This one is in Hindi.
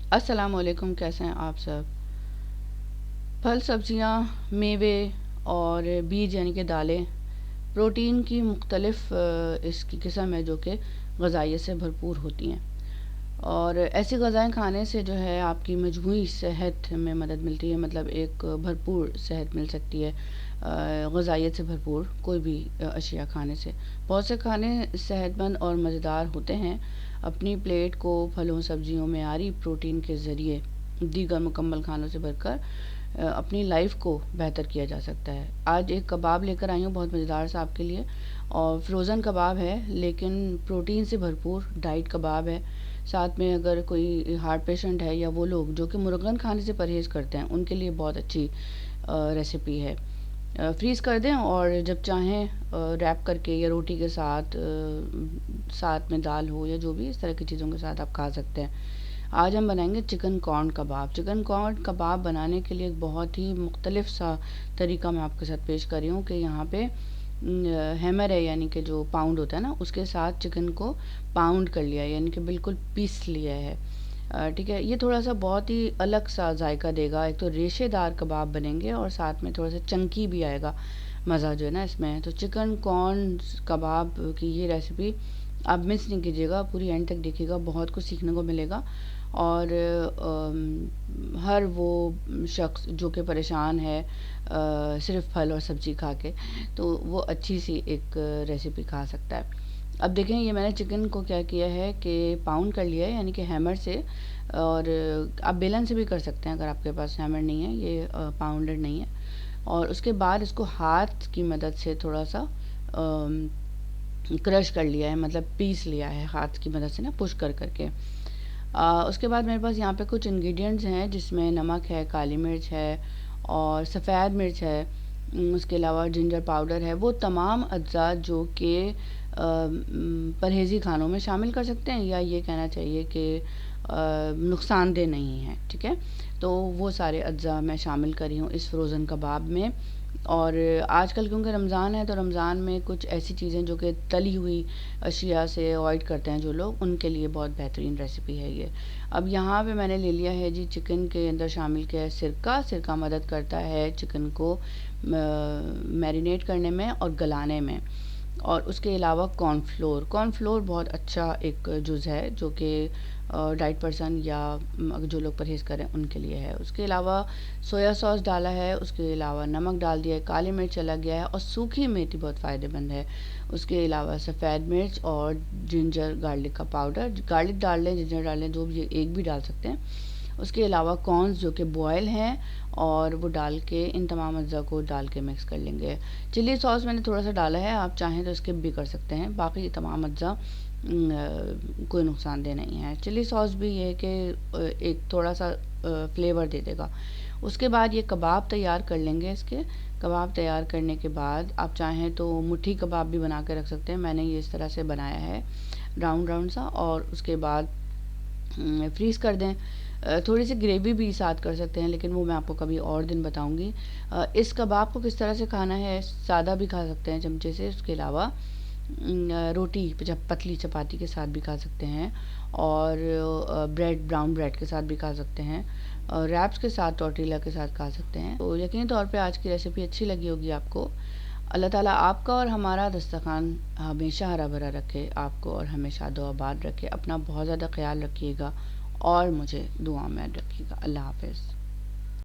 अस्सलामुअलैकुम, कैसे हैं आप सब। फल, सब्जियां, मेवे और बीज यानी कि दालें प्रोटीन की मुख्तलिफ़ इसकी किस्म है जो कि ग़िज़ाइयत से भरपूर होती हैं। और ऐसी ग़िज़ाएँ खाने से जो है आपकी मजमूई सेहत में मदद मिलती है, मतलब एक भरपूर सेहत मिल सकती है ग़िज़ाइयत से भरपूर कोई भी अशिया खाने से। बहुत से खाने सेहतमंद और मज़ेदार होते हैं। अपनी प्लेट को फलों, सब्जियों, मेआरी प्रोटीन के ज़रिए दीगर मुकम्मल खानों से भरकर अपनी लाइफ को बेहतर किया जा सकता है। आज एक कबाब लेकर आई हूँ बहुत मज़ेदार सा आपके लिए, और फ्रोज़न कबाब है लेकिन प्रोटीन से भरपूर डाइट कबाब है। साथ में अगर कोई हार्ट पेशेंट है या वो लोग जो कि मुर्गन खाने से परहेज़ करते हैं, उनके लिए बहुत अच्छी रेसिपी है। फ्रीज़ कर दें और जब चाहें रैप करके या रोटी के साथ साथ में दाल हो या जो भी इस तरह की चीज़ों के साथ आप खा सकते हैं। आज हम बनाएंगे चिकन कॉर्न कबाब। चिकन कॉर्न कबाब बनाने के लिए एक बहुत ही मुख्तलिफ सा तरीका मैं आपके साथ पेश कर रही हूँ कि यहाँ पे हैमर है, यानी कि जो पाउंड होता है ना, उसके साथ चिकन को पाउंड कर लिया है, यानी कि बिल्कुल पीस लिया है। ठीक है, ये थोड़ा सा बहुत ही अलग सा जायका देगा। एक तो रेशेदार कबाब बनेंगे और साथ में थोड़ा सा चंकी भी आएगा मज़ा जो है ना इसमें। तो चिकन कॉर्न कबाब की ये रेसिपी आप मिस नहीं कीजिएगा, पूरी एंड तक देखिएगा, बहुत कुछ सीखने को मिलेगा। और हर वो शख्स जो कि परेशान है सिर्फ फल और सब्ज़ी खा के, तो वो अच्छी सी एक रेसिपी खा सकता है। अब देखें, ये मैंने चिकन को क्या किया है कि पाउंड कर लिया है, यानी कि हैमर से। और आप बेलन से भी कर सकते हैं अगर आपके पास हैमर नहीं है, ये पाउंडर नहीं है। और उसके बाद इसको हाथ की मदद से थोड़ा सा क्रश कर लिया है, मतलब पीस लिया है हाथ की मदद से ना, पुश कर करके। उसके बाद मेरे पास यहाँ पे कुछ इंग्रेडिएंट्स हैं जिसमें नमक है, काली मिर्च है और सफ़ेद मिर्च है। उसके अलावा जिंजर पाउडर है। वो तमाम अज्जा जो कि परहेज़ी खानों में शामिल कर सकते हैं, या ये कहना चाहिए कि नुकसानदेह नहीं है। ठीक है, तो वो सारे अज्जा मैं शामिल करी हूँ इस फ्रोज़न कबाब में। और आजकल क्योंकि रमज़ान है, तो रमज़ान में कुछ ऐसी चीज़ें जो कि तली हुई अशिया से अवॉइड करते हैं जो लोग, उनके लिए बहुत बेहतरीन रेसिपी है ये। अब यहाँ पे मैंने ले लिया है जी, चिकन के अंदर शामिल किया है सिरका। सिरका मदद करता है चिकन को मैरिनेट करने में और गलाने में। और उसके अलावा कॉर्नफ्लोर। कॉर्नफ्लोर बहुत अच्छा एक जुज़ है जो कि डाइट पर्सन या जो लोग परहेज़ करें उनके लिए है। उसके अलावा सोया सॉस डाला है, उसके अलावा नमक डाल दिया है, काली मिर्च चला गया है, और सूखी मेथी बहुत फ़ायदेमंद है। उसके अलावा सफ़ेद मिर्च और जिंजर गार्लिक का पाउडर। गार्लिक डाल लें, जिंजर डाल लें, जो भी एक भी डाल सकते हैं। उसके अलावा कॉर्न्स जो कि बॉयल हैं, और वो डाल के इन तमाम अज्जा को डाल के मिक्स कर लेंगे। चिली सॉस मैंने थोड़ा सा डाला है, आप चाहें तो स्किप भी कर सकते हैं। बाकी तमाम अज्जा कोई नुकसानदेह नहीं है। चिली सॉस भी ये कि एक थोड़ा सा फ्लेवर दे देगा। उसके बाद ये कबाब तैयार कर लेंगे। इसके कबाब तैयार करने के बाद आप चाहें तो मुट्ठी कबाब भी बना के रख सकते हैं। मैंने ये इस तरह से बनाया है, राउंड राउंड सा। और उसके बाद फ्रीज़ कर दें। थोड़ी सी ग्रेवी भी साथ कर सकते हैं, लेकिन वो मैं आपको कभी और दिन बताऊंगी। इस कबाब को किस तरह से खाना है, सादा भी खा सकते हैं चमचे से। उसके अलावा रोटी पतली चपाती के साथ भी खा सकते हैं, और ब्रेड, ब्राउन ब्रेड के साथ भी खा सकते हैं, और रैप्स के साथ, टॉर्टिला के साथ खा सकते हैं। तो यकीनी तौर पे आज की रेसिपी अच्छी लगी होगी आपको। अल्लाह ताला आपका और हमारा दस्तरखान हमेशा हरा भरा रखे, आपको और हमेशा दुआबाद रखे। अपना बहुत ज़्यादा ख्याल रखिएगा और मुझे दुआ में रखिएगा। अल्लाह हाफ़िज़।